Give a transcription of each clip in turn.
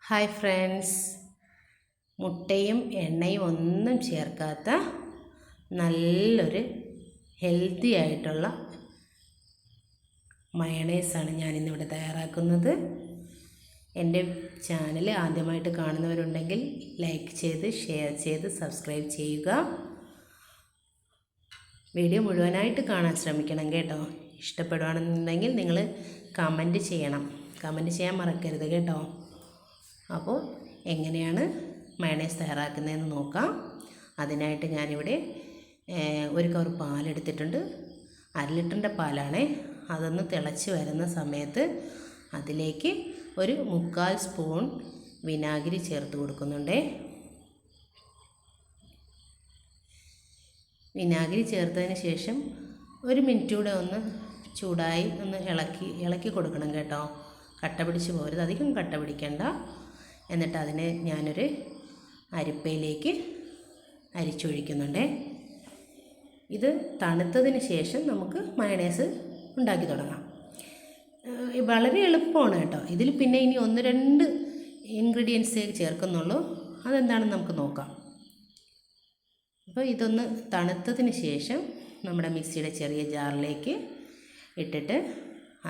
Hi friends, മുട്ടയും എണ്ണയും ഒന്നും ചേർക്കാത്ത നല്ലൊരു ഹെൽത്തി ആയിട്ടുള്ള മയണൈസാണ് ഞാനിന്നിവിടെ തയ്യാറാക്കുന്നത്. എൻ്റെ ചാനൽ ആദ്യമായിട്ട് കാണുന്നവരുണ്ടെങ്കിൽ ലൈക്ക് ചെയ്ത് ഷെയർ ചെയ്ത് സബ്സ്ക്രൈബ് ചെയ്യുക. വീഡിയോ മുഴുവനായിട്ട് കാണാൻ ശ്രമിക്കണം കേട്ടോ. ഇഷ്ടപ്പെടുകയാണെന്നുണ്ടെങ്കിൽ നിങ്ങൾ കമൻറ്റ് ചെയ്യാൻ മറക്കരുത് കേട്ടോ. അപ്പോൾ എങ്ങനെയാണ് മയണൈസ് തയ്യാറാക്കുന്നതെന്ന് നോക്കാം. അതിനായിട്ട് ഞാനിവിടെ ഒരു കവർ പാലെടുത്തിട്ടുണ്ട്. 1/2 ലിറ്ററിൻ്റെ പാലാണ്. അതൊന്ന് തിളച്ച് വരുന്ന സമയത്ത് അതിലേക്ക് ഒരു 3/4 സ്പൂൺ വിനാഗിരി ചേർത്ത് കൊടുക്കുന്നുണ്ട്. വിനാഗിരി ചേർത്തതിന് ശേഷം 1 മിനിറ്റ് കൂടെ ഒന്ന് ചൂടായി ഒന്ന് ഇളക്കി കൊടുക്കണം കേട്ടോ. കട്ട പിടിച്ച് പോരുത്, അധികം കട്ട പിടിക്കണ്ട. എന്നിട്ട് അതിനെ ഞാനൊരു അരിപ്പയിലേക്ക് അരിച്ചൊഴിക്കുന്നുണ്ട്. ഇത് തണുത്തതിന് ശേഷം നമുക്ക് മയണൈസ് ഉണ്ടാക്കി തുടങ്ങാം. വളരെ എളുപ്പമാണ് കേട്ടോ. ഇതിൽ പിന്നെ ഇനി 1-2 ഇൻഗ്രീഡിയൻസേ ചേർക്കുന്നുള്ളൂ. അതെന്താണെന്ന് നമുക്ക് നോക്കാം. അപ്പോൾ ഇതൊന്ന് തണുത്തതിന് ശേഷം നമ്മുടെ മിക്സിയുടെ ചെറിയ ജാറിലേക്ക് ഇട്ടിട്ട്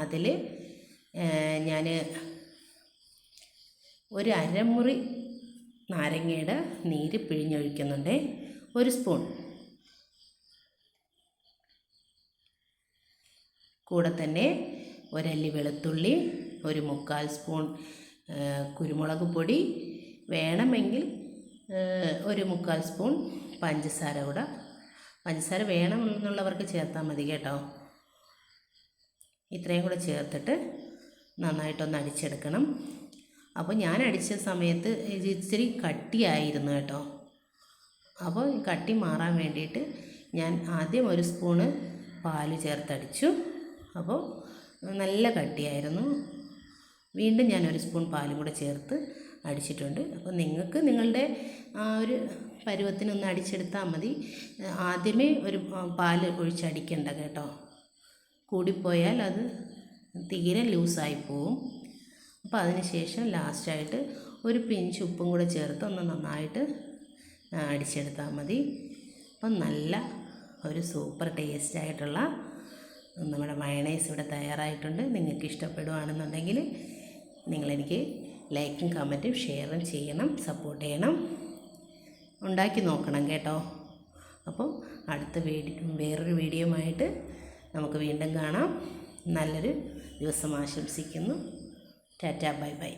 അതിൽ ഞാൻ ഒരു അരമുറി നാരങ്ങയുടെ നീര് പിഴിഞ്ഞൊഴിക്കുന്നുണ്ട്. 1 സ്പൂൺ. കൂടെ തന്നെ 1 അല്ലി വെളുത്തുള്ളി, ഒരു 3/4 സ്പൂൺ കുരുമുളക് പൊടി, വേണമെങ്കിൽ ഒരു 3/4 സ്പൂൺ പഞ്ചസാര കൂടെ. പഞ്ചസാര വേണമെന്നുള്ളവർക്ക് ചേർത്താൽ മതി കേട്ടോ. ഇത്രയും കൂടെ ചേർത്തിട്ട് നന്നായിട്ടൊന്ന് അടിച്ചെടുക്കണം. അപ്പോൾ ഞാൻ അടിച്ച സമയത്ത് ഇച്ചിരി കട്ടിയായിരുന്നു കേട്ടോ. അപ്പോൾ കട്ടി മാറാൻ വേണ്ടിയിട്ട് ഞാൻ ആദ്യം 1 സ്പൂണ് പാല് ചേർത്തടിച്ചു. അപ്പോൾ നല്ല കട്ടിയായിരുന്നു. വീണ്ടും ഞാൻ 1 സ്പൂൺ പാലും കൂടെ ചേർത്ത് അടിച്ചിട്ടുണ്ട്. അപ്പോൾ നിങ്ങൾക്ക് നിങ്ങളുടെ ആ ഒരു പരുവത്തിനൊന്ന് അടിച്ചെടുത്താൽ മതി. ആദ്യമേ ഒരു പാല് ഒഴിച്ചടിക്കണ്ട കേട്ടോ. കൂടിപ്പോയാൽ അത് തീരെ ലൂസായി പോവും. അപ്പോൾ അതിന് ശേഷം ലാസ്റ്റായിട്ട് ഒരു പിഞ്ച് ഉപ്പും കൂടെ ചേർത്ത് ഒന്ന് നന്നായിട്ട് അടിച്ചെടുത്താൽ മതി. അപ്പം നല്ല ഒരു സൂപ്പർ ടേസ്റ്റായിട്ടുള്ള നമ്മുടെ മയണൈസ് ഇവിടെ തയ്യാറായിട്ടുണ്ട്. നിങ്ങൾക്ക് ഇഷ്ടപ്പെടുകയാണെന്നുണ്ടെങ്കിൽ നിങ്ങളെനിക്ക് ലൈക്കും കമൻറ്റും ഷെയറും ചെയ്യണം, സപ്പോർട്ട് ചെയ്യണം, ഉണ്ടാക്കി നോക്കണം കേട്ടോ. അപ്പം അടുത്ത വേറൊരു വീഡിയോയുമായിട്ട് നമുക്ക് വീണ്ടും കാണാം. നല്ലൊരു ദിവസം ആശംസിക്കുന്നു. Tata, bye bye.